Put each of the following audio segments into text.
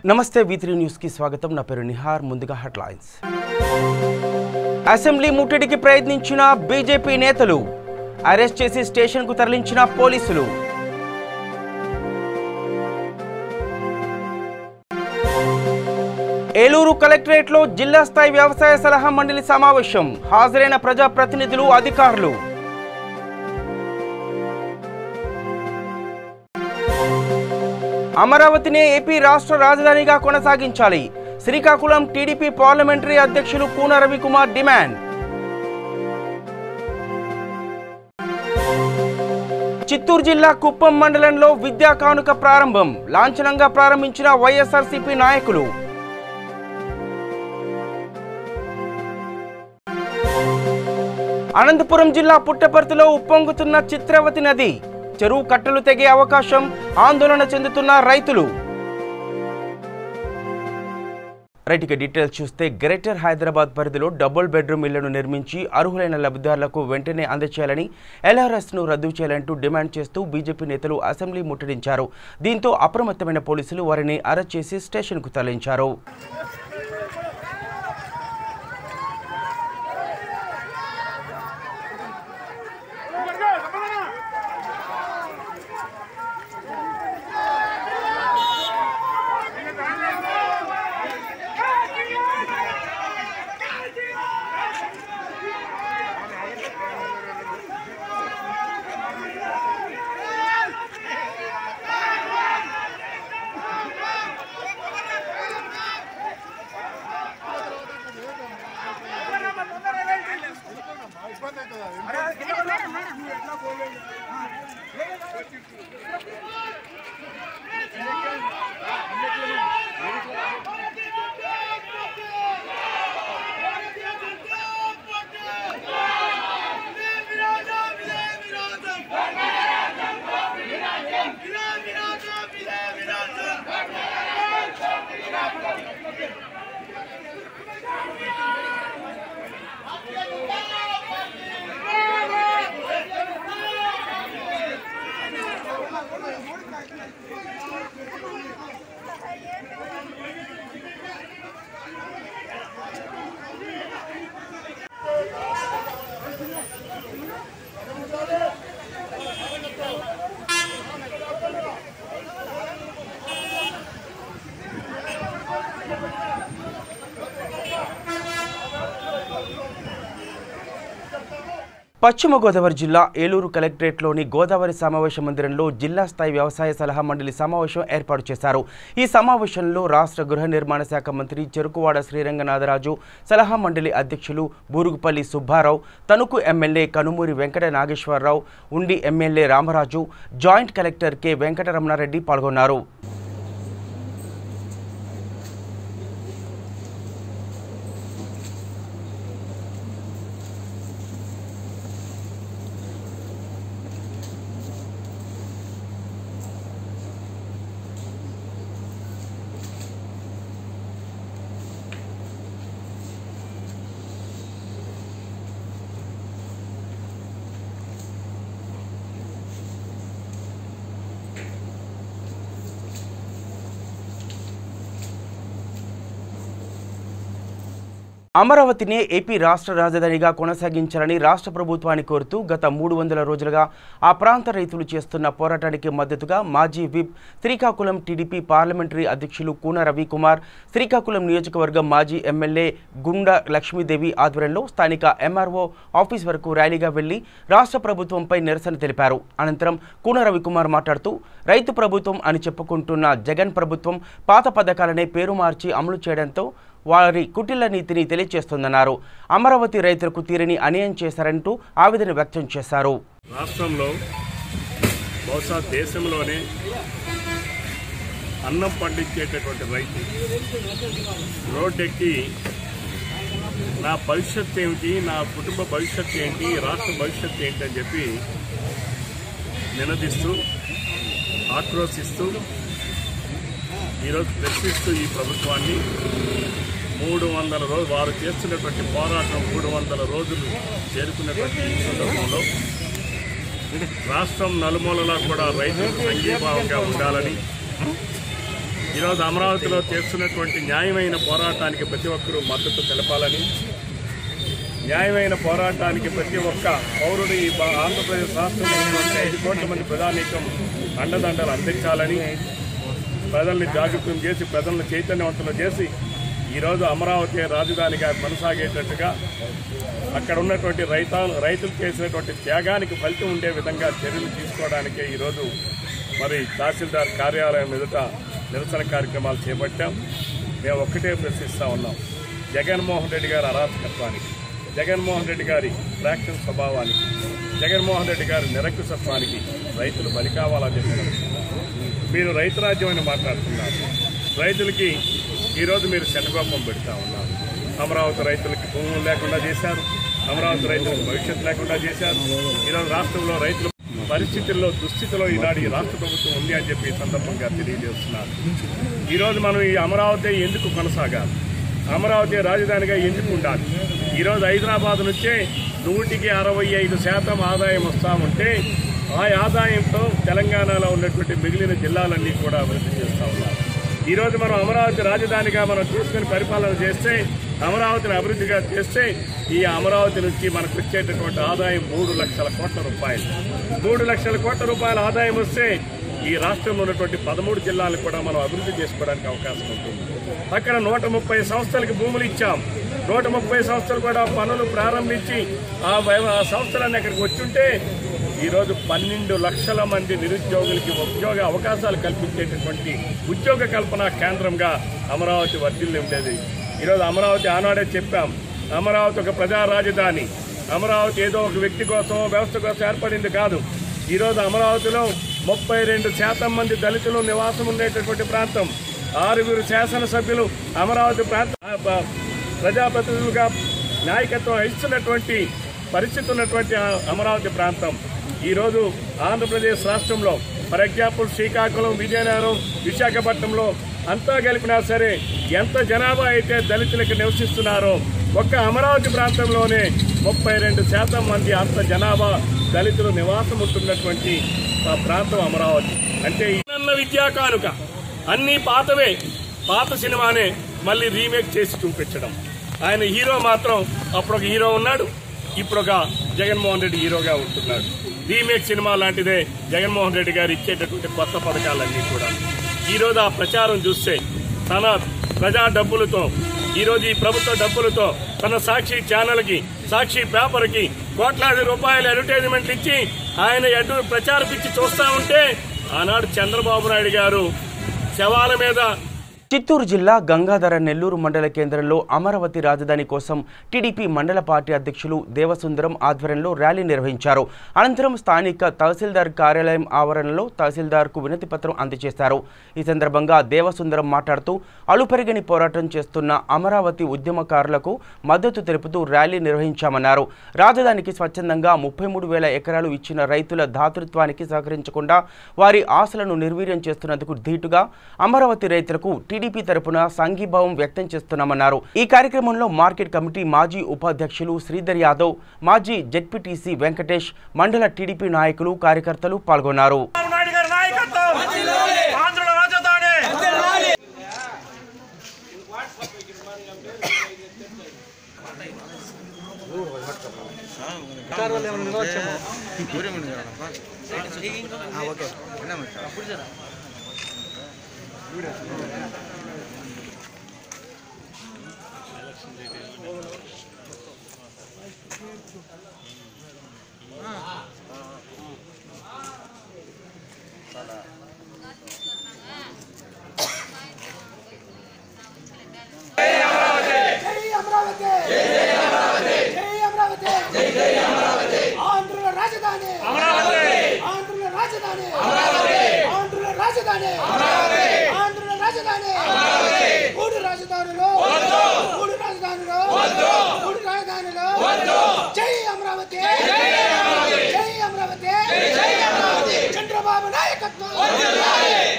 నమస్తే V3 news కి స్వాగతం. నా పేరు నిహార్. ముందుగా హెడ్లైన్స్. అసెంబ్లీ ముట్టడికి ప్రయత్నించిన బీజేపీ నేతలు అరెస్ట్ చేసి స్టేషన్ కు తరలించిన పోలీసులు. ఏలూరు కలెక్టరేట్ లో జిల్లా స్థాయి వ్యవసాయ సలహా మండలి సమావేశం. హాజరైన ప్రజా ప్రతినిధులు, అధికారులు. అమరావతినే ఏపీ రాష్ట్ర రాజధానిగా కొనసాగించాలి. శ్రీకాకుళం టీడీపీ పార్లమెంటరీ అధ్యక్షులు కూన రవికుమార్ డిమాండ్. చిత్తూరు జిల్లా కుప్పం మండలంలో విద్యా కానుక ప్రారంభం. లాంఛనంగా ప్రారంభించిన వైఎస్ఆర్సీపీ నాయకులు. అనంతపురం జిల్లా పుట్టపర్తిలో ఉప్పొంగుతున్న చిత్రవతి నది. చెరువు కట్టలు తెగే అవకాశం, ఆందోళన చెందుతున్న రైతులు. రైట్, ఇక డీటెయిల్స్ చూస్తే గ్రేటర్ హైదరాబాద్ పరిధిలో డబుల్ బెడ్రూమ్ ఇళ్లను నిర్మించి అర్హులైన లబ్ధిదారులకు వెంటనే అందజేయాలని, ఎల్ఆర్ఎస్ను రద్దు చేయాలంటూ డిమాండ్ చేస్తూ బీజేపీ నేతలు అసెంబ్లీ ముట్టడించారు. దీంతో అప్రమత్తమైన పోలీసులు వారిని అరెస్ట్ చేసి స్టేషన్కు తరలించారు. పశ్చిమ గోదావరి జిల్లా ఏలూరు కలెక్టరేట్లోని గోదావరి సమావేశ మందిరంలో జిల్లా స్థాయి వ్యవసాయ సలహా మండలి సమావేశం ఏర్పాటు చేశారు. ఈ సమావేశంలో రాష్ట్ర గృహ నిర్మాణ శాఖ మంత్రి చెరుకువాడ శ్రీరంగనాథరాజు, సలహా మండలి అధ్యక్షులు Burugupalli Subbarao, Tanuku MLA Kanumuri Venkata Nageswararao, Undi MLA Ramaraju, joint collector K Venkataramanareddy పాల్గొన్నారు. అమరావతిని ఏపీ రాష్ట్ర రాజధానిగా కొనసాగించాలని రాష్ట్ర ప్రభుత్వాన్ని కోరుతూ గత 300 రోజులుగా ఆ ప్రాంత రైతులు చేస్తున్న పోరాటానికి మద్దతుగా మాజీ విప్, శ్రీకాకుళం టీడీపీ పార్లమెంటరీ అధ్యక్షులు కూన రవికుమార్, శ్రీకాకుళం నియోజకవర్గం మాజీ ఎమ్మెల్యే గుండా లక్ష్మీదేవి ఆధ్వర్యంలో స్థానిక ఎంఆర్ఓ ఆఫీస్ వరకు ర్యాలీగా వెళ్లి రాష్ట్ర ప్రభుత్వంపై నిరసన తెలిపారు. అనంతరం కూన రవికుమార్ మాట్లాడుతూ రైతు ప్రభుత్వం అని చెప్పుకుంటున్న జగన్ ప్రభుత్వం పాత పథకాలనే పేరు మార్చి అమలు చేయడంతో వారి కుటిల నీతిని తెలియజేస్తుందన్నారు. అమరావతి రైతులకు తీరని అన్యాయం చేశారంటూ ఆవేదన వ్యక్తం చేశారు. రాష్ట్రంలో బహుశా దేశంలోనే అన్నం పండించేటటువంటి రైతు రోడ్డెక్కి నా భవిష్యత్తు ఏమిటి, నా కుటుంబ భవిష్యత్తు ఏంటి, రాష్ట్ర భవిష్యత్తు ఏంటి అని చెప్పి నినదిస్తూ, ఆక్రోశిస్తూ, ఈరోజు ప్రశ్నిస్తూ ఈ ప్రభుత్వాన్ని 300 రోజులు వారు చేస్తున్నటువంటి పోరాటం 300 రోజులు చేరుకున్నటువంటి ఈ సందర్భంలో రాష్ట్రం నలుమూలలా కూడా రైతులకు సంఘీభావంగా ఉండాలని ఈరోజు అమరావతిలో చేస్తున్నటువంటి న్యాయమైన పోరాటానికి ప్రతి ఒక్కరూ మద్దతు తెలపాలని, న్యాయమైన పోరాటానికి ప్రతి ఒక్క పౌరుడు ఈ ఆంధ్రప్రదేశ్ రాష్ట్రంలో 5 కోట్ల మంది ప్రజానీకం అండదండలు అందించాలని, ప్రజల్ని జాగృతం చేసి ప్రజలను చైతన్యవంతులు చేసి ఈరోజు అమరావతి రాజధానిగా కొనసాగేటట్టుగా అక్కడ ఉన్నటువంటి రైతులు చేసినటువంటి త్యాగానికి ఫలితం ఉండే విధంగా చర్యలు తీసుకోవడానికే ఈరోజు మరి తహసీల్దార్ కార్యాలయం ఎదుట నిరసన కార్యక్రమాలు చేపట్టాం. మేము ఒక్కటే ప్రశ్నిస్తూ ఉన్నాం, జగన్మోహన్ రెడ్డి గారి అరాచకత్వానికి, జగన్మోహన్ రెడ్డి గారి ఫ్రాక్షన్ స్వభావానికి, జగన్మోహన్ రెడ్డి గారి నిరంకుశత్వానికి రైతులు బలి కావాలని చెప్పినారు. మీరు రైతు రాజ్యం అని మాట్లాడుతున్నారు. రైతులకి ఈరోజు మీరు శనగోపం పెడతా ఉన్నారు. అమరావతి రైతులకి భూములు లేకుండా చేశారు, అమరావతి రైతులకు భవిష్యత్తు లేకుండా చేశారు. ఈరోజు రాష్ట్రంలో రైతుల పరిస్థితుల్లో దుస్థితిలో ఈనాడు ఈ రాష్ట్ర ప్రభుత్వం ఉంది అని చెప్పి ఈ సందర్భంగా తెలియజేస్తున్నారు. ఈరోజు మనం ఈ అమరావతి ఎందుకు కొనసాగాలి, అమరావతి రాజధానిగా ఎందుకు ఉండాలి? ఈరోజు హైదరాబాద్ నుంచే 165% ఆదాయం వస్తూ ఉంటే ఆ ఆదాయంతో తెలంగాణలో ఉన్నటువంటి మిగిలిన జిల్లాలన్నీ కూడా అభివృద్ధి చేస్తూ ఉన్నారు. ఈరోజు మనం అమరావతి రాజధానిగా మనం తీసుకుని పరిపాలన చేస్తే, అమరావతిని అభివృద్ధిగా చేస్తే ఈ అమరావతి నుంచి మనకు వచ్చేటటువంటి ఆదాయం 3 లక్షల కోట్ల రూపాయలు. 3 లక్షల కోట్ల రూపాయల ఆదాయం వస్తే ఈ రాష్ట్రంలో ఉన్నటువంటి 13 జిల్లాలు కూడా మనం అభివృద్ధి చేసుకోవడానికి అవకాశం ఉంటుంది. అక్కడ 130 సంస్థలకు భూములు ఇచ్చాం. 130 సంస్థలు కూడా పనులు ప్రారంభించి ఆ సంస్థలన్నీ అక్కడికి వచ్చుంటే ఈరోజు 12 లక్షల మంది నిరుద్యోగులకి ఉద్యోగ అవకాశాలు కల్పించేటటువంటి ఉద్యోగ కల్పన కేంద్రంగా అమరావతి వర్ధిల్లి ఉండేది. ఈరోజు అమరావతి ఆనాడే చెప్పాం, అమరావతి ఒక ప్రజా రాజధాని. అమరావతి ఏదో ఒక వ్యక్తి కోసం వ్యవస్థ కోసం ఏర్పడింది కాదు. ఈరోజు అమరావతిలో 32% మంది దళితులు నివాసం ఉండేటటువంటి ప్రాంతం. 6 శాసనసభ్యులు అమరావతి ప్రాంత ప్రజాప్రతినిధులుగా నాయకత్వం వహిస్తున్నటువంటి పరిస్థితి ఉన్నటువంటి అమరావతి ప్రాంతం ఈరోజు ఆంధ్రప్రదేశ్ రాష్ట్రంలో ఫర్ ఎగ్జాంపుల్ శ్రీకాకుళం, విజయనగరం, విశాఖపట్నంలో అంతా కలిపినా సరే ఎంత జనాభా అయితే దళితులకు నివసిస్తున్నారో ఒక్క అమరావతి ప్రాంతంలోనే 32% మంది అంత జనాభా దళితులు నివాసం ఉంటున్నటువంటి ప్రాంతం అమరావతి. అంటే ఇన్న విద్యా కానుక అన్నీ పాతవే, పాత సినిమానే మళ్ళీ రీమేక్ చేసి చూపించడం. ఆయన హీరో మాత్రం అప్పుడు ఒక హీరో ఉన్నాడు, ఇప్పుడు ఒక జగన్మోహన్ రెడ్డి హీరోగా ఉంటున్నాడు. రీమేక్ సినిమా లాంటిదే జగన్మోహన్ రెడ్డి గారు ఇచ్చేటటువంటి కొత్త పథకాలన్నీ కూడా. ఈరోజు ఆ ప్రచారం చూస్తే తన ప్రజా డబ్బులతో, ఈరోజు ఈ ప్రభుత్వ డబ్బులతో తన సాక్షి ఛానల్కి, సాక్షి పేపర్కి కోట్లాది రూపాయల అడ్వర్టైజ్మెంట్లు ఇచ్చి ఆయన ప్రచారపిచ్చి చూస్తూ ఉంటే ఆనాడు చంద్రబాబు నాయుడు గారు శవాల మీద. చిత్తూరు జిల్లా గంగాధర నెల్లూరు మండల కేంద్రంలో అమరావతి రాజధాని కోసం టీడీపీ మండల పార్టీ అధ్యక్షులు దేవసుందరం ఆధ్వర్యంలో ర్యాలీ నిర్వహించారు. అనంతరం స్థానిక తహసీల్దార్ కార్యాలయం ఆవరణలో తహసీల్దార్కు వినతి పత్రం అందజేశారు. ఈ సందర్భంగా దేవసుందరం మాట్లాడుతూ అలుపెరగని పోరాటం చేస్తున్న అమరావతి ఉద్యమకారులకు మద్దతు తెలుపుతూ ర్యాలీ నిర్వహించామన్నారు. రాజధానికి స్వచ్ఛందంగా 33,000 ఎకరాలు ఇచ్చిన రైతుల దాతృత్వానికి సహకరించకుండా వారి ఆశలను నిర్వీర్యం చేస్తున్నందుకు ధీటుగా అమరావతి రైతులకు టీడీపీ తరపున సంఘీభావం వ్యక్తం చేస్తున్నామన్నారు. ఈ కార్యక్రమంలో మార్కెట్ కమిటీ మాజీ ఉపాధ్యక్షులు శ్రీధర్ యాదవ్, మాజీ జెడ్పీటీసీ వెంకటేష్, మండల టీడీపీ నాయకులు, కార్యకర్తలు పాల్గొన్నారు.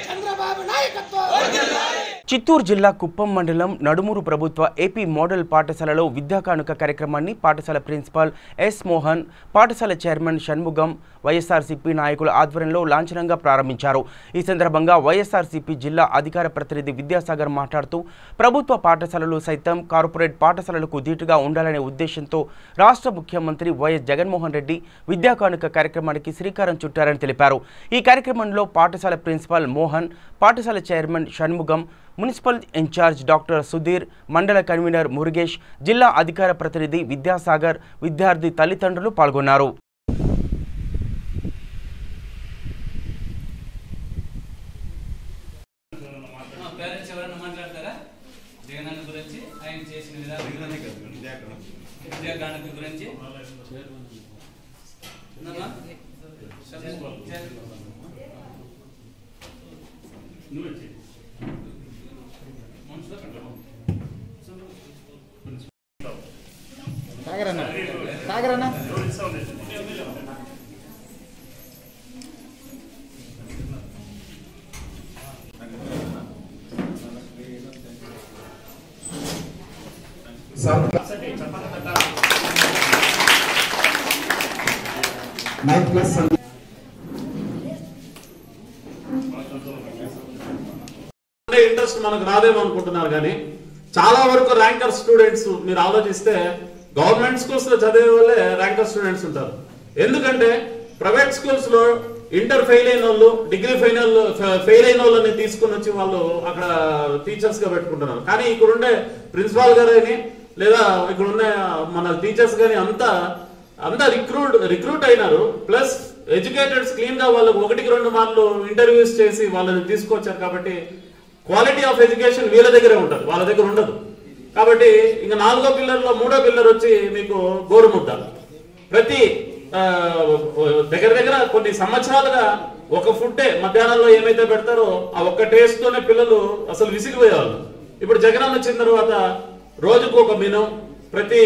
చంద్రబాబు నాయకత్వం చిత్తూరు జిల్లా కుప్పం మండలం నడుమూరు ప్రభుత్వ ఏపీ మోడల్ పాఠశాలలో విద్యా కానుక కార్యక్రమాన్ని పాఠశాల ప్రిన్సిపాల్ ఎస్ మోహన్, పాఠశాల చైర్మన్ షణ్ముగం, వైఎస్ఆర్సీపీ నాయకుల ఆధ్వర్యంలో లాంఛనంగా ప్రారంభించారు. ఈ సందర్భంగా వైఎస్ఆర్సీపీ జిల్లా అధికార ప్రతినిధి విద్యాసాగర్ మాట్లాడుతూ ప్రభుత్వ పాఠశాలలు సైతం కార్పొరేట్ పాఠశాలలకు ధీటుగా ఉండాలనే ఉద్దేశంతో రాష్ట్ర ముఖ్యమంత్రి వైఎస్ జగన్మోహన్ రెడ్డి విద్యా కానుక కార్యక్రమానికి శ్రీకారం చుట్టారని తెలిపారు. ఈ కార్యక్రమంలో పాఠశాల ప్రిన్సిపాల్ మోహన్, పాఠశాల chairman Shanmugam, municipal in charge doctor Sudheer, mandal convener Murugesh, జిల్లా అధికార ప్రతినిధి విద్యాసాగర్, విద్యార్థి తల్లిదండ్రులు పాల్గొన్నారు. సాగరన్నా ఇంట్రెస్ట్ మనకు రాదేమో అనుకుంటున్నారు కానీ చాలా వరకు ర్యాంకర్ స్టూడెంట్స్ మీరు ఆలోచిస్తే గవర్నమెంట్ స్కూల్స్ లో చదివే వాళ్ళే ర్యాంకర్ స్టూడెంట్స్ ఉంటారు. ఎందుకంటే ప్రైవేట్ స్కూల్స్ లో ఇంటర్ ఫెయిల్ అయిన వాళ్ళు, డిగ్రీ ఫెయిల్ అయిన వాళ్ళని తీసుకుని వచ్చి వాళ్ళు అక్కడ టీచర్స్ గా పెట్టుకుంటున్నారు. కానీ ఇక్కడ ఉండే ప్రిన్సిపాల్ గారని లేదా ఇక్కడ ఉండే మన టీచర్స్ గాని అంతా రిక్రూట్ అయినారు. ప్లస్ ఎడ్యుకేటెడ్స్ క్లీన్ గా వాళ్ళకు 1-2 మార్లు ఇంటర్వ్యూస్ చేసి వాళ్ళని తీసుకొచ్చారు. కాబట్టి క్వాలిటీ ఆఫ్ ఎడ్యుకేషన్ వీళ్ళ దగ్గరే ఉంటుంది, వాళ్ళ దగ్గర ఉండదు. కాబట్టి ఇంకా 4వ పిల్లర్లో 3వ పిల్లర్ వచ్చి మీకు గోరుముద్ద. ప్రతి దగ్గర కొన్ని సంవత్సరాలుగా ఒక ఫుడ్డే మధ్యాహ్నంలో ఏమైతే పెడతారో ఆ ఒక్క టేస్ట్ తోనే పిల్లలు అసలు విసిగిపోయేవాళ్ళు. ఇప్పుడు జగన్ వచ్చిన తర్వాత రోజుకు ఒక మెనూ, ప్రతి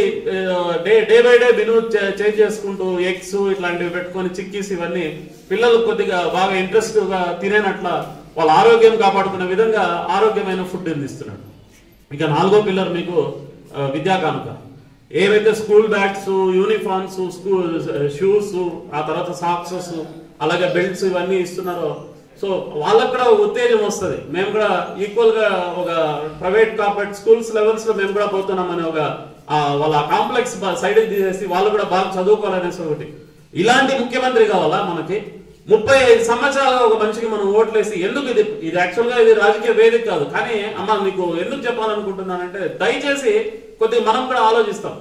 day by day menu change చేసుకుంటూ ఎగ్స్ ఇట్లాంటివి పెట్టుకొని చిక్కీస్ ఇవన్నీ పిల్లలు కొద్దిగా బాగా ఇంట్రెస్ట్ గా తినేనట్ల వాళ్ళ ఆరోగ్యం కాపాడుకునే విధంగా ఆరోగ్యమైన ఫుడ్ అందిస్తున్నాడు. ఇక 4వ పిల్లర్ మీకు విద్యా కానుక. ఏవైతే school bags, uniforms, school shoes, ఆ తర్వాత సాక్సెస్, అలాగే బెల్ట్స్ ఇవన్నీ ఇస్తున్నారో సో వాళ్ళకు కూడా ఉత్తేజం వస్తుంది. మేము కూడా ఈక్వల్ గా ఒక ప్రైవేట్ కార్పొరేట్ స్కూల్స్ లెవెల్స్ లో మేము కూడా పోతున్నామని ఒక వాళ్ళ కాంప్లెక్స్ సైడ్ తీసేసి వాళ్ళు కూడా బాగా చదువుకోవాలనేసి ఒకటి. ఇలాంటి ముఖ్యమంత్రి కావాలా మనకి? 35 సంవత్సరాలుగా ఒక మనిషికి మనం ఓట్లేసి ఎందుకు ఇది యాక్చువల్ గా ఇది రాజకీయ వేదిక కాదు. కానీ అమ్మ మీకు ఎందుకు చెప్పాలనుకుంటున్నానంటే దయచేసి కొద్దిగా మనం కూడా ఆలోచిస్తాం.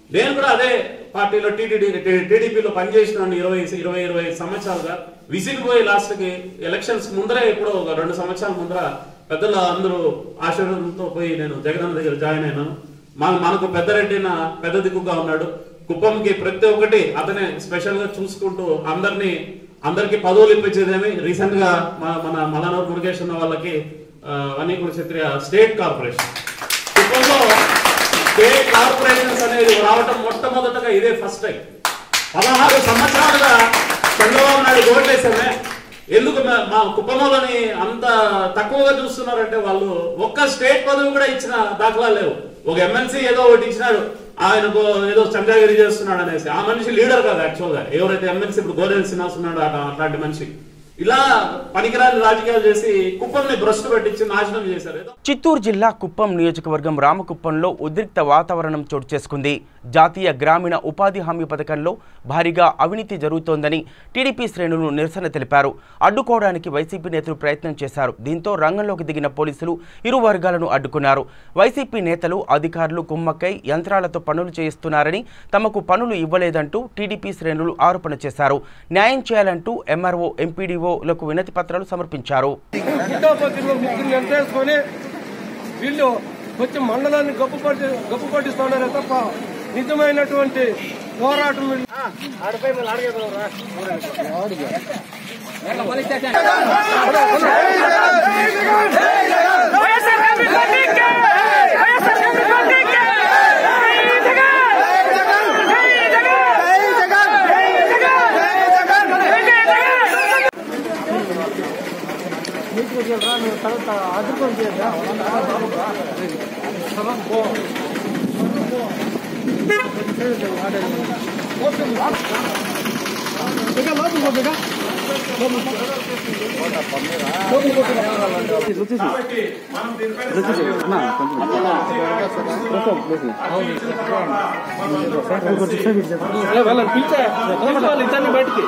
నేను కూడా అదే పార్టీలో టీడీపీలో పనిచేసినాను 20 సంవత్సరాలుగా. విసిగిపోయి లాస్ట్ కి ఎలక్షన్స్ ముందరే ఇప్పుడు ఒక 2 సంవత్సరాల ముందర పెద్దల అందరూ ఆశీర్వాదంతో పోయి నేను జగన్ దగ్గర జాయిన్ అయినాను. మనకు పెద్దరెడ్డి పెద్ద దిక్కుగా ఉన్నాడు. కుప్పంకి ప్రతి ఒక్కటి అతనే స్పెషల్ గా చూసుకుంటూ అందరికి పదవులు ఇప్పించేదేమి. రీసెంట్ గా మన మలనూరు మురుగేష్ ఉన్న వాళ్ళకి వనీకుల క్షత్రియ స్టేట్ కార్పొరేషన్, కుప్పంలో స్టేట్ కార్పొరేషన్స్ అనేది రావటం మొట్టమొదటగా ఇదే ఫస్ట్ టైం. 16 సంవత్సరాలుగా చంద్రబాబు నాయుడు ఓట్లేసామే. ఎందుకు మా కుప్పంలోని అంత తక్కువగా చూస్తున్నారంటే వాళ్ళు ఒక్క స్టేట్ పదవి కూడా ఇచ్చిన దాఖలా లేవు. ఒక ఎమ్మెల్సీ ఏదో ఒకటి ఇచ్చినాడు, ఆయనకు ఏదో చంద్రగిరి చేస్తున్నాడు అనేసి. ఆ మనిషి లీడర్ కాదు యాక్చువల్ గా. ఎవరైతే ఎమ్మెల్సీ ఇప్పుడు గోరెల్ శ్రీనివాస్ ఉన్నాడు అట్లాంటి మనిషి ఇలా పనికిరాని రాజకీయాలు చేసి కుప్పంని భ్రష్టు పట్టించి నాశనం చేశారు. చిత్తూరు జిల్లా కుప్పం నియోజకవర్గం రామకుప్పంలో ఉద్రిక్త వాతావరణం చోటు చేసుకుంది. జాతీయ గ్రామీణ ఉపాధి హామీ పథకంలో భారీగా అవినీతి జరుగుతోందని టీడీపీ శ్రేణులు నిరసన తెలిపారు. అడ్డుకోవడానికి వైసీపీ నేతలు ప్రయత్నం చేశారు. దీంతో రంగంలోకి దిగిన పోలీసులు ఇరు వర్గాలను అడ్డుకున్నారు. వైసీపీ నేతలు, అధికారులు కుమ్మక్కై యంత్రాలతో పనులు చేయిస్తున్నారని, తమకు పనులు ఇవ్వలేదంటూ టీడీపీ శ్రేణులు ఆరోపణ చేశారు. న్యాయం చేయాలంటూ ఎంఆర్ఓ, ఎంపీడీఓ లకు వినతి పత్రాలు సమర్పించారు. వీళ్ళు కొంచెం మండలాన్ని గొప్ప పట్టిస్తున్నారే తప్ప నిజమైనటువంటి పోరాటం అదుర్కొని బయటికి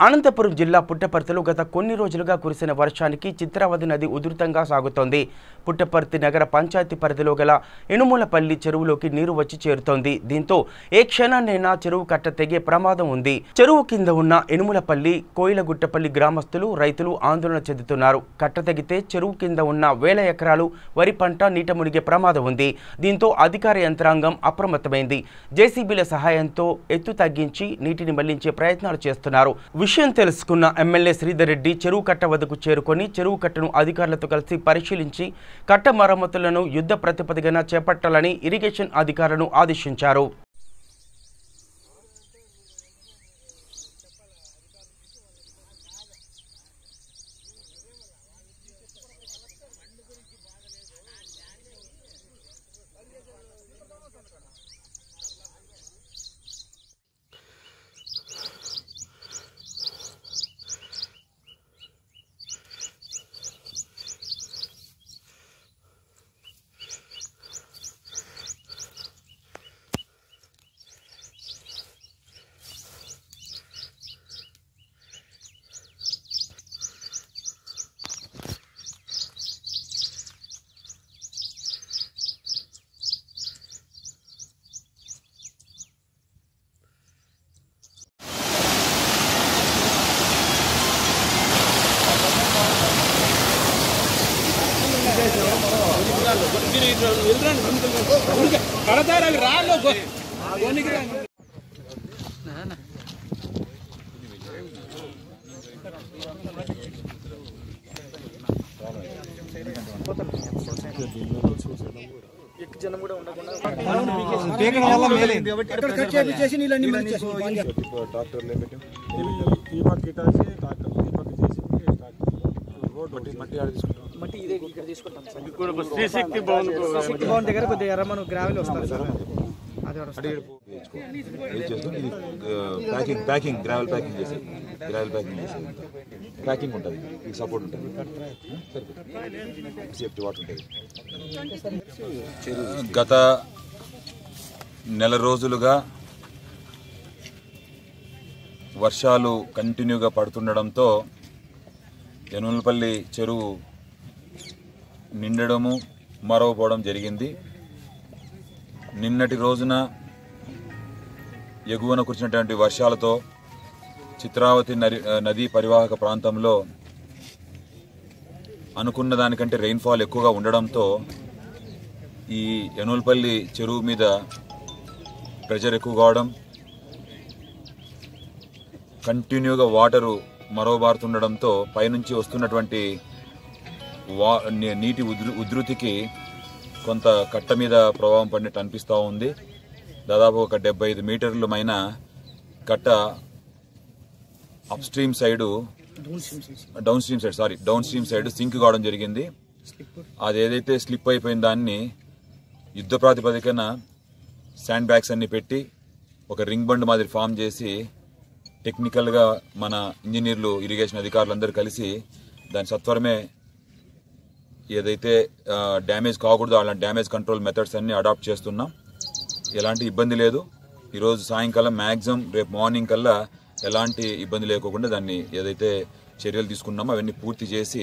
అనంతపురం జిల్లా పుట్టపర్తిలో గత కొన్ని రోజులుగా కురిసిన వర్షానికి చిత్రావతి నది ఉధృతంగా సాగుతోంది. పుట్టపర్తి నగర పంచాయతీ పరిధిలో గల ఎనుమూలపల్లి చెరువులోకి నీరు వచ్చి చేరుతోంది. దీంతో ఏ క్షణాన్నైనా చెరువు కట్ట తెగే ప్రమాదం ఉంది. చెరువు కింద ఉన్న ఎనుమూలపల్లి, కోయిలగుట్టపల్లి గ్రామస్తులు, రైతులు ఆందోళన చెందుతున్నారు. కట్ట తెగితే చెరువు కింద ఉన్న వేల ఎకరాలు వరి పంట నీట మునిగే ప్రమాదం ఉంది. దీంతో అధికార యంత్రాంగం అప్రమత్తమైంది. జేసీబీల సహాయంతో ఎత్తు తగ్గించి నీటిని మళ్లించే ప్రయత్నాలు చేస్తున్నారు. విషయం తెలుసుకున్న ఎమ్మెల్యే శ్రీధర్ రెడ్డి చెరువు కట్ట వద్దకు చేరుకొని చెరువు కట్టను అధికారులతో కలిసి పరిశీలించి కట్ట మరమ్మతులను యుద్ధ ప్రాతిపదికన చేపట్టాలని ఇరిగేషన్ అధికారులను ఆదేశించారు. ప్యాకింగ్ ఉంటుంది, సపోర్ట్ ఉంటుంది, సేఫ్టీ వాటర్ ఉంటుంది. గత నెల రోజులుగా వర్షాలు కంటిన్యూగా పడుతుండడంతో ఎనుమూలపల్లి చెరువు నిండడము మరవపోవడం జరిగింది. నిన్నటి రోజున ఎగువన కురిసినటువంటి వర్షాలతో చిత్రావతి నదీ పరివాహక ప్రాంతంలో అనుకున్న దానికంటే రెయిన్ఫాల్ ఎక్కువగా ఉండడంతో ఈ ఎనుమూలపల్లి చెరువు మీద ప్రెషర్ ఎక్కువ కావడం, కంటిన్యూగా వాటరు మరోబారుతుండడంతో పైనుంచి వస్తున్నటువంటి నీటి ఉధృతికి కొంత కట్ట మీద ప్రభావం పడినట్టు అనిపిస్తూ ఉంది. దాదాపు ఒక 75 మీటర్ల మైన కట్ట upstream side downstream side sink కావడం జరిగింది. అది ఏదైతే స్లిప్ అయిపోయిన దాన్ని యుద్ధ ప్రాతిపదికన శాండ్ బ్యాగ్స్ అన్ని పెట్టి ఒక రింగ్ బండ్ మాదిరి ఫామ్ చేసి టెక్నికల్గా మన ఇంజనీర్లు, ఇరిగేషన్ అధికారులందరూ కలిసి దాని సత్వరమే ఏదైతే డ్యామేజ్ కాకూడదో అలాంటి డ్యామేజ్ కంట్రోల్ మెథడ్స్ అన్ని అడాప్ట్ చేస్తున్నాం. ఎలాంటి ఇబ్బంది లేదు. ఈరోజు సాయంకాలం మ్యాక్సిమం రేపు మార్నింగ్ కల్లా ఎలాంటి ఇబ్బంది లేకుండా దాన్ని ఏదైతే చర్యలు తీసుకున్నామో అవన్నీ పూర్తి చేసి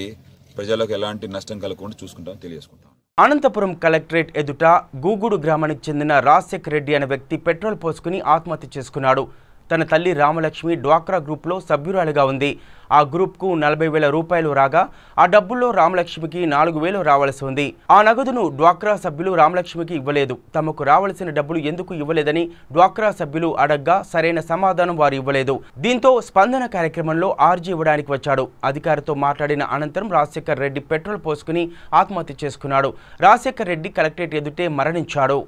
ప్రజలకు ఎలాంటి నష్టం కలగకుండా చూసుకుంటామని తెలియజేసుకుంటాం. అనంతపురం కలెక్టరేట్ ఎదుట గూగుడు గ్రామానికి చెందిన రాజశేఖర్ రెడ్డి అనే వ్యక్తి పెట్రోల్ పోసుకుని ఆత్మహత్య చేసుకున్నాడు. తన తల్లి రామలక్ష్మి డ్వాక్రా గ్రూప్లో సభ్యురాలిగా ఉంది. ఆ గ్రూప్కు 40,000 రూపాయలు రాగా ఆ డబ్బుల్లో రామలక్ష్మికి 4,000 రావాల్సి ఉంది. ఆ నగదును డ్వాక్రా సభ్యులు రామలక్ష్మికి ఇవ్వలేదు. తమకు రావాల్సిన డబ్బులు ఎందుకు ఇవ్వలేదని డ్వాక్రా సభ్యులు అడగ్గా సరైన సమాధానం వారు ఇవ్వలేదు. దీంతో స్పందన కార్యక్రమంలో ఆర్జీ ఇవ్వడానికి వచ్చాడు. అధికారితో మాట్లాడిన అనంతరం రాజశేఖర్ రెడ్డి పెట్రోల్ పోసుకుని ఆత్మహత్య చేసుకున్నాడు. రాజశేఖర్ రెడ్డి కలెక్టరేట్ ఎదుటే మరణించాడు.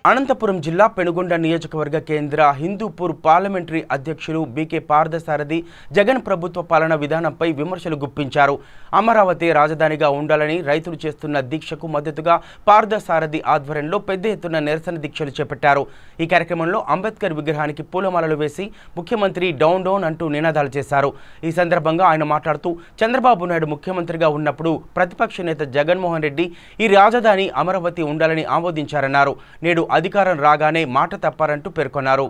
అనంతపురం జిల్లా పెనుగొండ నియోజకవర్గ కేంద్ర హిందూపూర్ పార్లమెంటరీ అధ్యక్షులు బీకే పార్థసారథి జగన్ ప్రభుత్వ పాలన విధానంపై విమర్శలు గుప్పించారు. అమరావతి రాజధానిగా ఉండాలని రైతులు చేస్తున్న దీక్షకు మద్దతుగా పార్థసారథి ఆధ్వర్యంలో పెద్ద ఎత్తున నిరసన దీక్షలు చేపట్టారు. ఈ కార్యక్రమంలో అంబేద్కర్ విగ్రహానికి పూలమాలలు వేసి ముఖ్యమంత్రి డౌన్ డౌన్ అంటూ నినాదాలు చేశారు. ఈ సందర్భంగా ఆయన మాట్లాడుతూ చంద్రబాబు నాయుడు ముఖ్యమంత్రిగా ఉన్నప్పుడు ప్రతిపక్ష నేత జగన్మోహన్ రెడ్డి ఈ రాజధాని అమరావతి ఉండాలని ఆమోదించారన్నారు. నేడు అధికారం రాగానే మాట తప్పారంటూ పేర్కొన్నారు.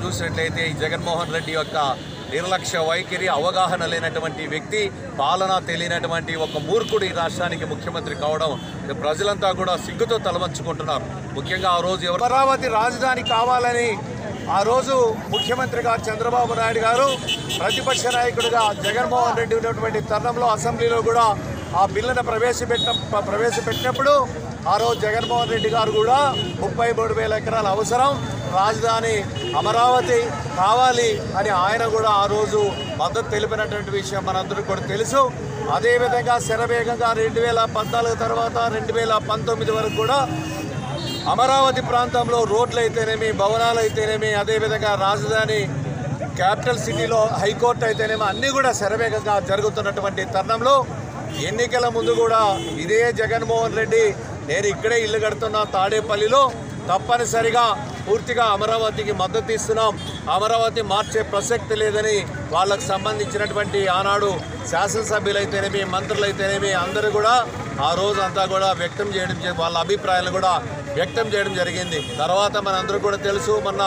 చూసినట్లయితే ఈ జగన్మోహన్ రెడ్డి యొక్క నిర్లక్ష్య వైఖరి, అవగాహన లేనటువంటి వ్యక్తి, పాలన తెలియనటువంటి ఒక మూర్ఖుడు ఈ రాష్ట్రానికి ముఖ్యమంత్రి కావడం ప్రజలంతా కూడా సిగ్గుతో తలవంచుకుంటున్నారు. ముఖ్యంగా ఆ రోజు అమరావతి రాజధాని కావాలని ఆ రోజు ముఖ్యమంత్రిగా చంద్రబాబు నాయుడు గారు, ప్రతిపక్ష నాయకుడిగా జగన్మోహన్ రెడ్డి ఉన్నటువంటి తరుణంలో అసెంబ్లీలో కూడా ఆ బిల్లును ప్రవేశపెట్టినప్పుడు ఆ రోజు జగన్మోహన్ రెడ్డి గారు కూడా 33,000 ఎకరాల అవసరం, రాజధాని అమరావతి కావాలి అని ఆయన కూడా ఆ రోజు మద్దతు తెలిపినటువంటి విషయం మనందరికీ కూడా తెలుసు. అదేవిధంగా శరవేగంగా 2014 తర్వాత 2019 వరకు కూడా అమరావతి ప్రాంతంలో రోడ్లు అయితేనేమి, భవనాలు అయితేనేమి, అదేవిధంగా రాజధాని క్యాపిటల్ సిటీలో హైకోర్టు అయితేనేమి అన్నీ కూడా శరవేగంగా జరుగుతున్నటువంటి తరుణంలో ఎన్నికల ముందు కూడా ఇదే జగన్మోహన్ రెడ్డి నేను ఇక్కడే ఇల్లు కడుతున్నా తాడేపల్లిలో, తప్పనిసరిగా పూర్తిగా అమరావతికి మద్దతు ఇస్తున్నాం, అమరావతి మార్చే ప్రసక్తి లేదని వాళ్ళకు సంబంధించినటువంటి ఆనాడు శాసనసభ్యులైతేనేమి, మంత్రులైతేనేమి అందరూ కూడా ఆ రోజు అంతా కూడా వ్యక్తం చేయడం, వాళ్ళ అభిప్రాయాలు కూడా వ్యక్తం చేయడం జరిగింది. తర్వాత మనందరూ కూడా తెలుసు, మొన్న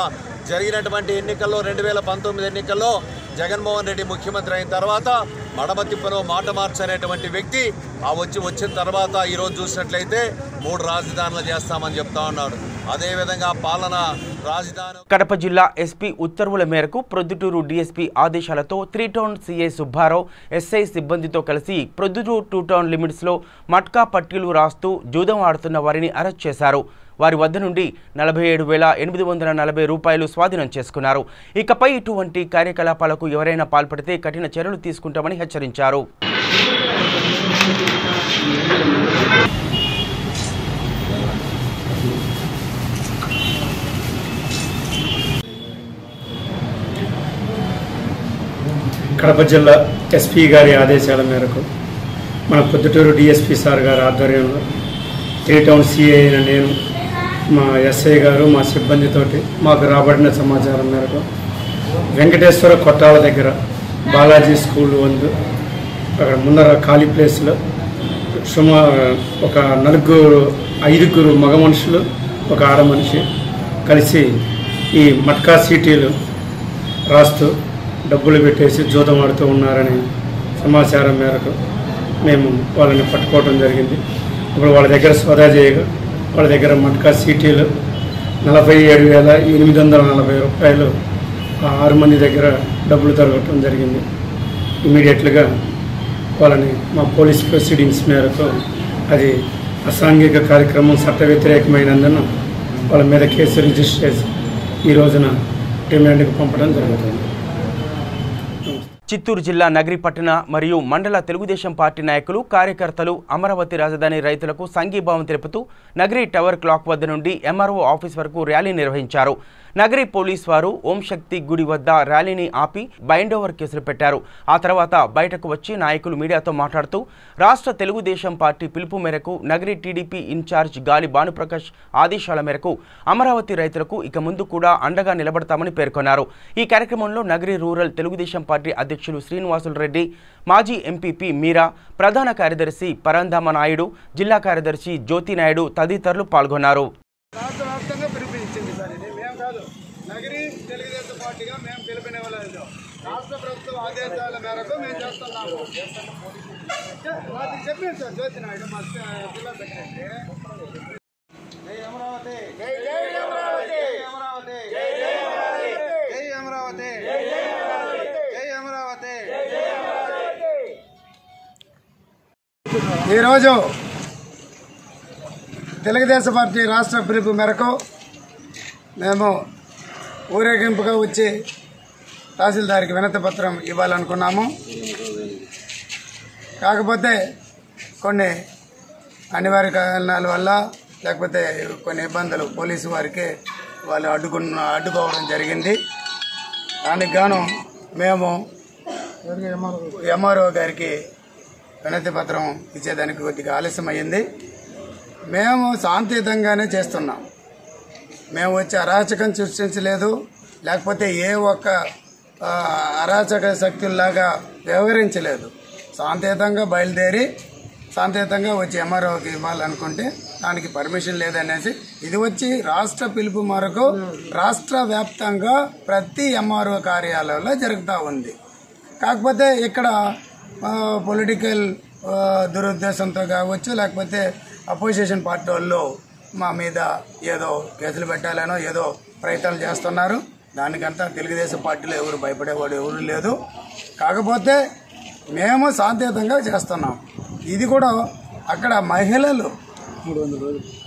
జరిగినటువంటి ఎన్నికల్లో 2019 ఎన్నికల్లో జగన్మోహన్ రెడ్డి ముఖ్యమంత్రి అయిన తర్వాత మడమ తిప్పను మాట మార్చనేటువంటి వ్యక్తి వచ్చిన తర్వాత ఈరోజు చూసినట్లయితే 3 రాజధానులు చేస్తామని చెప్తా ఉన్నాడు. అదేవిధంగా పాలన రాజధాని. కడప జిల్లా ఎస్పీ ఉత్తర్వుల మేరకు ప్రొద్దుటూరు డీఎస్పీ ఆదేశాలతో 3 టౌన్ సిఐ సుబ్బారావు ఎస్ఐ సిబ్బందితో కలిసి ప్రొద్దుటూరు 2 టౌన్ లిమిట్స్లో మట్కా పట్టీలు రాస్తూ జూదం ఆడుతున్న వారిని అరెస్ట్ చేశారు. వారి వద్ద నుండి 47,840 రూపాయలు స్వాధీనం చేసుకున్నారు. ఇకపై ఇటువంటి కార్యకలాపాలకు ఎవరైనా పాల్పడితే కఠిన చర్యలు తీసుకుంటామని హెచ్చరించారు. కడప జిల్లా ఎస్పీ గారి ఆదేశాల మేరకు మన పొద్దుటూరు డిఎస్పీ సార్ గారి ఆధ్వర్యంలో 3 టౌన్ సిఐ అయిన నేను, మా ఎస్ఐ గారు, మా సిబ్బందితోటి మాకు రాబడిన సమాచారం మేరకు వెంకటేశ్వర కొట్టాల దగ్గర బాలాజీ స్కూల్ వందు అక్కడ ముందర ఖాళీ ప్లేస్లో ఒక 5 మగ మనుషులు, ఒక ఆడ మనిషి కలిసి ఈ మట్కా సీటీలు రాస్తూ డబ్బులు పెట్టేసి జూదం ఆడుతూ ఉన్నారని సమాచారం మేరకు మేము వాళ్ళని పట్టుకోవడం జరిగింది. ఇప్పుడు వాళ్ళ దగ్గర సోదా చేయగా వాళ్ళ దగ్గర మట్కా సీటీలు 47,840 రూపాయలు 6 మంది దగ్గర డబ్బులు దొరకటం జరిగింది. ఇమీడియట్గా వాళ్ళని మా పోలీస్ ప్రొసీడింగ్స్ మేరకు అది అసాంఘిక కార్యక్రమం చట్ట వ్యతిరేకమైనందున వాళ్ళ మీద కేసు రిజిస్టర్ చేసి ఈ రోజున రిమాండ్కి పంపడం జరుగుతుంది. చిత్తూరు జిల్లా నగరి పట్టణ మరియు మండల తెలుగుదేశం పార్టీ నాయకులు కార్యకర్తలు అమరావతి రాజధాని రైతులకు సంఘీభావం తెలుపుతూ నగరి టవర్ క్లాక్ వద్ద నుండి ఎంఆర్ఓ ఆఫీస్ వరకు ర్యాలీ నిర్వహించారు. నగరి పోలీస్ వారు ఓం శక్తి గుడి వద్ద ర్యాలీని ఆపి బైండ్ ఓవర్ కేసులు పెట్టారు. ఆ తర్వాత బయటకు వచ్చి నాయకులు మీడియాతో మాట్లాడుతూ రాష్ట్ర తెలుగుదేశం పార్టీ పిలుపు మేరకు నగరి టీడీపీ ఇన్ఛార్జ్ గాలి భానుప్రకాష్ ఆదేశాల మేరకు అమరావతి రైతులకు ఇక ముందు కూడా అండగా నిలబడతామని పేర్కొన్నారు. ఈ కార్యక్రమంలో నగరి రూరల్ తెలుగుదేశం పార్టీ అధ్యక్షులు శ్రీనివాసులు రెడ్డి, మాజీ ఎంపీపీ మీరా, ప్రధాన కార్యదర్శి పరంధామ నాయుడు, జిల్లా కార్యదర్శి జ్యోతి నాయుడు తదితరులు పాల్గొన్నారు. నగరి తెలుగుదేశం పార్టీగా మేము పిలుపునివ్వలేదు. రాష్ట్ర ప్రభుత్వం ఆదేశాల మేరకు మేము చేస్తున్నాము. చెప్పండి సార్ జ్యోతి నాయుడు మా జిల్లా సెక్రటరీ. జై అమరావతి, జై జై అమరావతి, అమరావతి, జై జై అమరావతి, జై అమరావతి, జై అమరావతి, జై అమరావతి. ఈరోజు తెలుగుదేశం పార్టీ రాష్ట్ర పిలుపు మేరకు మేము ఊరేగింపుగా వచ్చి తహసీల్దార్కి వినతి పత్రం ఇవ్వాలనుకున్నాము. కాకపోతే కొన్ని అనివార్య కారణాల వల్ల లేకపోతే కొన్ని ఇబ్బందులు పోలీసు వారికి వాళ్ళు అడ్డుకోవడం జరిగింది. దానికి గాను మేము ఎంఆర్ఓ గారికి వినతి పత్రం ఇచ్చేదానికి కొద్దిగా ఆలస్యం అయ్యింది. మేము శాంతియుతంగానే చేస్తున్నాం. మేము వచ్చి అరాచకం సృష్టించలేదు, లేకపోతే ఏ ఒక్క అరాచక శక్తుల్లాగా వ్యవహరించలేదు. శాంతియుతంగా బయలుదేరి శాంతియుతంగా వచ్చి ఎంఆర్ఓకి ఇవ్వాలనుకుంటే దానికి పర్మిషన్ లేదనేసి ఇది వచ్చి రాష్ట్ర పిలుపు మేరకు రాష్ట్ర వ్యాప్తంగా ప్రతి ఎంఆర్ఓ కార్యాలయంలో జరుగుతూ ఉంది. కాకపోతే ఇక్కడ పొలిటికల్ దురుద్దేశంతో కావచ్చు, లేకపోతే అపోజిషన్ పార్టీ వాళ్ళు మా మీద ఏదో కేసులు పెట్టాలనో ఏదో ప్రయత్నాలు చేస్తున్నారు. దానికంతా తెలుగుదేశం పార్టీలో ఎవరు భయపడేవాడు ఎవరు లేదు. కాకపోతే మేము శాంతియుతంగా చేస్తున్నాం. ఇది కూడా అక్కడ మహిళలు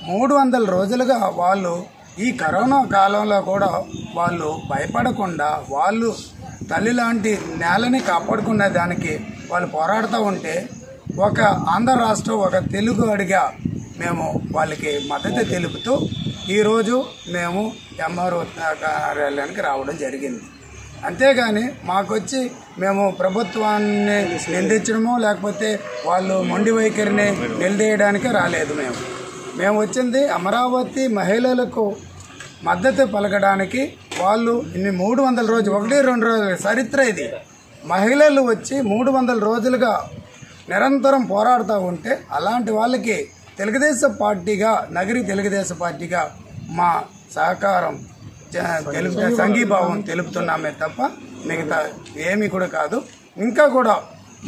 300 రోజులుగా వాళ్ళు ఈ కరోనా కాలంలో కూడా వాళ్ళు భయపడకుండా వాళ్ళు తల్లి లాంటి నేలని కాపాడుకునే దానికి వాళ్ళు పోరాడుతూ ఉంటే ఒక ఆంధ్ర రాష్ట్రం ఒక తెలుగు అడిగా మేము వాళ్ళకి మద్దతు తెలుపుతూ ఈరోజు మేము ఎంఆర్ఓ కార్యాలయానికి రావడం జరిగింది. అంతేగాని మాకొచ్చి మేము ప్రభుత్వాన్ని నిందించడమో లేకపోతే వాళ్ళు మొండి వైఖరిని నిలదీయడానికి రాలేదు. మేము వచ్చింది అమరావతి మహిళలకు మద్దతు పలకడానికి. వాళ్ళు ఇన్ని 300 రోజులు 1-2 రోజుల చరిత్ర ఇది. మహిళలు వచ్చి 300 రోజులుగా నిరంతరం పోరాడుతూ ఉంటే అలాంటి వాళ్ళకి తెలుగుదేశం పార్టీగా నగరి తెలుగుదేశం పార్టీగా మా సహకారం సంఘీభావం తెలుపుతున్నామే తప్ప మిగతా ఏమీ కూడా కాదు. ఇంకా కూడా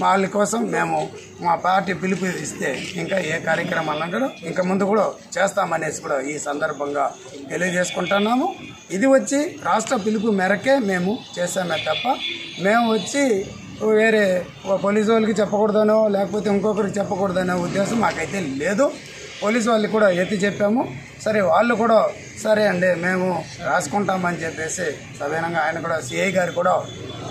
వాళ్ళ కోసం మేము మా పార్టీ పిలుపు ఇస్తే ఇంకా ఏ కార్యక్రమాలను కూడా ఇంకా ముందు కూడా చేస్తామనేసి కూడా ఈ సందర్భంగా తెలియజేసుకుంటున్నాము. ఇది వచ్చి రాష్ట్ర పిలుపు మేరకే మేము చేసామే తప్ప మేము వచ్చి వేరే పోలీసు వాళ్ళకి చెప్పకూడదనో లేకపోతే ఇంకొకరికి చెప్పకూడదనే ఉద్దేశం మాకైతే లేదు. పోలీసు వాళ్ళకి కూడా ఎత్తి చెప్పాము. సరే వాళ్ళు కూడా సరే అండి మేము రాసుకుంటామని చెప్పేసి సవినంగా ఆయన కూడా సిఐ గారు కూడా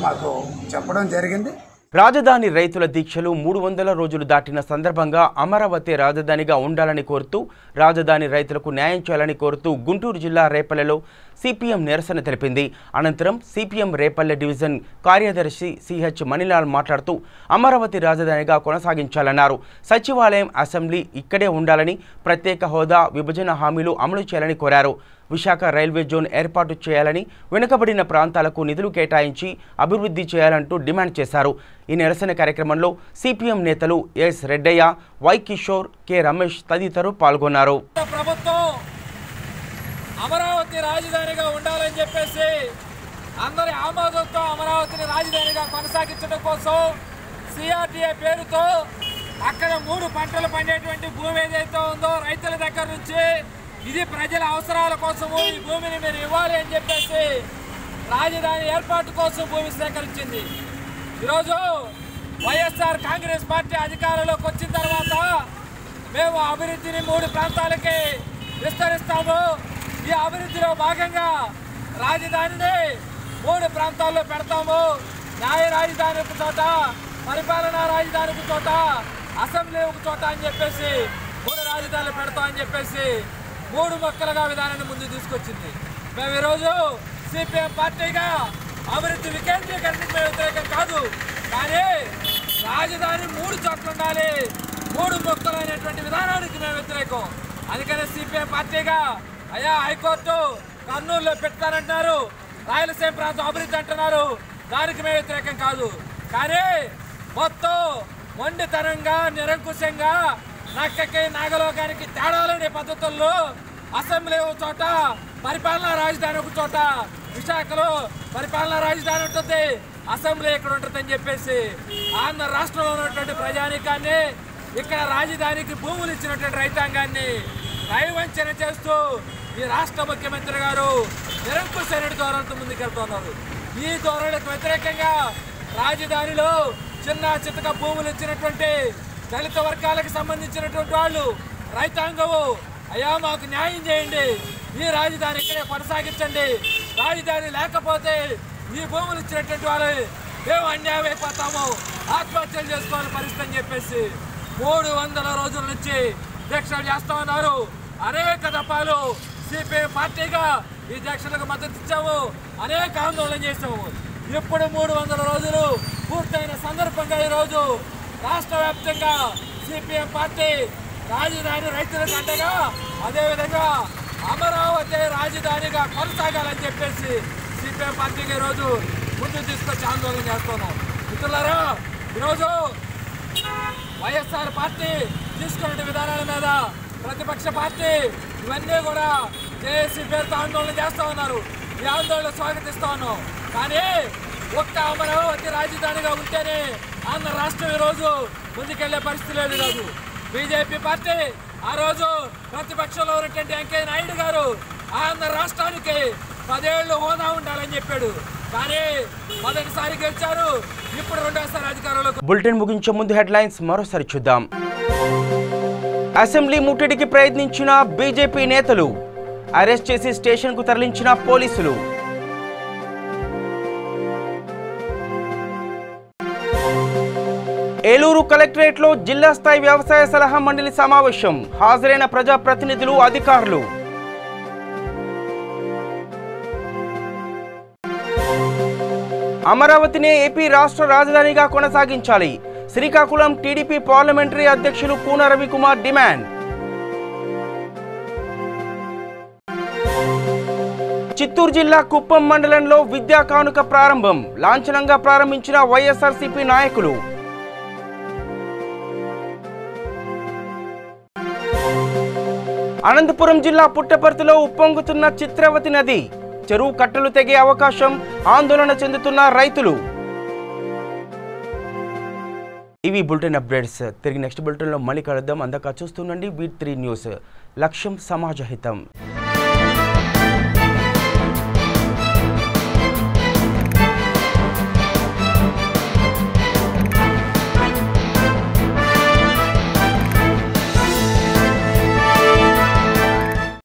మాకు చెప్పడం జరిగింది. రాజధాని రైతుల దీక్షలు 300 రోజులు దాటిన సందర్భంగా అమరావతి రాజధానిగా ఉండాలని కోరుతూ రాజధాని రైతులకు న్యాయం చేయాలని కోరుతూ గుంటూరు జిల్లా రేపల్లెలో సిపిఎం నిరసన తెలిపింది. అనంతరం సిపిఎం రేపల్లె డివిజన్ కార్యదర్శి సిహెచ్ మణిలాల్ మాట్లాడుతూ అమరావతి రాజధానిగా కొనసాగించాలన్నారు. సచివాలయం, అసెంబ్లీ ఇక్కడే ఉండాలని, ప్రత్యేక హోదా, విభజన హామీలు అమలు చేయాలని కోరారు. విశాఖ రైల్వే జోన్ ఏర్పాటు చేయాలని, వెనుకబడిన ప్రాంతాలకు నిధులు కేటాయించి అభివృద్ధి చేయాలంటూ డిమాండ్ చేశారు. ఈ నిరసన కార్యక్రమంలో సిపిఎం నేతలు S Reddaiah, Y Kishore, K Ramesh తదితరులు పాల్గొన్నారు. ప్రభుత్వం అమరావతి రాజధానిగా ఉండాలని చెప్పేసి అందరి ఆమోదంతో అమరావతిని రాజధానిగా కొనసాగించడం కోసం సిఆర్డీఏ పేరుతో అక్కడ 3 పంటలు పండేటువంటి భూమి ఏదైతే ఉందో రైతుల దగ్గర నుంచి ఇది ప్రజల అవసరాల కోసము ఈ భూమిని మీరు ఇవ్వాలి అని చెప్పేసి రాజధాని ఏర్పాటు కోసం భూమి సేకరించింది. ఈరోజు వైఎస్ఆర్ కాంగ్రెస్ పార్టీ అధికారంలోకి వచ్చిన తర్వాత మేము అభివృద్ధిని 3 ప్రాంతాలకి విస్తరిస్తాము. ఈ అభివృద్ధిలో భాగంగా రాజధానిని 3 ప్రాంతాల్లో పెడతాము. న్యాయ రాజధాని ఒక చోట, పరిపాలనా రాజధాని ఒక చోట, అసెంబ్లీ ఒక చోట అని చెప్పేసి 3 రాజధానులు పెడతామని చెప్పేసి 3 మొక్కలుగా విధానాన్ని ముందు తీసుకొచ్చింది. మేము ఈరోజు సిపిఎం పార్టీగా అభివృద్ధి వికేంద్రీకరణకు మేము వ్యతిరేకం కాదు, కానీ రాజధాని 3 చోట్ల ఉండాలి, 3 మొక్కలు అనేటువంటి విధానానికి మేము వ్యతిరేకం. అందుకనే సిపిఎం పార్టీగా అయ్యా హైకోర్టు కర్నూలులో పెడతారంటున్నారు, రాయలసీమ ప్రాంతం అభివృద్ధి అంటున్నారు, దానికి మేము వ్యతిరేకం కాదు. కానీ మొత్తం మొండితనంగా నిరంకుశంగా నక్కకి నాగలోకానికి తేడాలనే పద్ధతుల్లో అసెంబ్లీ ఒక చోట, పరిపాలనా రాజధాని ఒక చోట, విశాఖలో పరిపాలనా రాజధాని ఉంటుంది, అసెంబ్లీ ఇక్కడ ఉంటుందని చెప్పేసి ఆంధ్ర రాష్ట్రంలో ఉన్నటువంటి ప్రజానీకాన్ని, ఇక్కడ రాజధానికి భూములు ఇచ్చినటువంటి రైతాంగాన్ని నయవంచన చేస్తూ ఈ రాష్ట్ర ముఖ్యమంత్రి గారు నిరంకుశైన ధోరణితో ముందుకెళ్తున్నారు. ఈ ధోరణికి వ్యతిరేకంగా రాజధానిలో చిన్న చితక భూములు ఇచ్చినటువంటి దళిత వర్గాలకు సంబంధించినటువంటి వాళ్ళు రైతాంగము అయ్యా మాకు న్యాయం చేయండి, ఈ రాజధాని ఇక్కడే కొనసాగించండి, రాజధాని లేకపోతే ఈ భూములు ఇచ్చినటువంటి వాళ్ళు మేము అన్యాయం అయిపోతాము, ఆత్మహత్యలు చేసుకోవాలని పరిస్థితి అని చెప్పేసి 300 రోజుల నుంచి దీక్షలు చేస్తా ఉన్నారు. అనేక దఫాలు సిపిఐ పార్టీగా ఈ దీక్షలకు మద్దతు ఇచ్చాము, అనేక ఆందోళన చేసాము. ఇప్పుడు 300 రోజులు పూర్తయిన సందర్భంగా ఈరోజు రాష్ట్ర వ్యాప్తంగా సిపిఎం పార్టీ రాజధాని రైతులకు అండగా, అదేవిధంగా అమరావతి రాజధానిగా కొనసాగాలని చెప్పేసి సిపిఎం పార్టీకి ఈరోజు ముందు తీసుకొచ్చి ఆందోళన చేస్తున్నాం. మిత్రులారా, ఈరోజు వైఎస్ఆర్ పార్టీ తీసుకున్న విధానాల మీద ప్రతిపక్ష పార్టీ ఇవన్నీ కూడా జేఏసీ పేరుతో ఆందోళన చేస్తూ ఉన్నారు. ఈ ఆందోళన స్వాగతిస్తూ ఉన్నాం. కానీ ఒక్క అమరావతి రాజధానిగా ఉంటేనే ఆంధ్ర రాష్ట్రం ఈరోజు ముందుకెళ్లే పరిస్థితి లేదు కాదు. బీజేపీ పార్టీ ఆ రోజు ప్రతిపక్షంలో ఉన్నటువంటి వెంకయ్య నాయుడు గారు ఆంధ్ర రాష్ట్రానికి 10 ఏళ్ళు హోదా ఉండాలని చెప్పాడు. కానీ మొదటిసారి గెలిచారు, ఇప్పుడు రెండోసారి అధికారంలో. బులెటిన్ ముగించే ముందు హెడ్లైన్స్ మరోసారి చూద్దాం. అసెంబ్లీ ముట్టడికి ప్రయత్నించిన బీజేపీ నేతలు, అరెస్ట్ చేసి స్టేషన్కు తరలించిన పోలీసులు. ఏలూరు కలెక్టరేట్లో జిల్లా స్థాయి వ్యవసాయ సలహా మండలి సమావేశం, హాజరైన ప్రజాప్రతినిధులు, అధికారులు. అమరావతిని ఏపీ రాష్ట్ర రాజధానిగా కొనసాగించాలి, శ్రీకాకుళం టీడీపీ పార్లమెంటరీ అధ్యక్షులు కూన రవికుమార్ డిమాండ్. చిత్తూరు జిల్లా కుప్పం మండలంలో విద్యా కానుక ప్రారంభం, లాంఛనంగా ప్రారంభించిన వైఎస్ఆర్సీపీ నాయకులు. అనంతపురం జిల్లా పుట్టపర్తిలో ఉప్పొంగుతున్న చిత్రవతి నది, చెరువు కట్టలు తెగే అవకాశం, ఆందోళన చెందుతున్న రైతులు. ఇవి బులెటిన్ అప్డేట్స్. తిరిగి నెక్స్ట్ బులెటిన్లో మళ్ళీ కలుద్దాం. అందాక చూస్తుండండి V3 న్యూస్. లక్ష్యం సమాజహితం.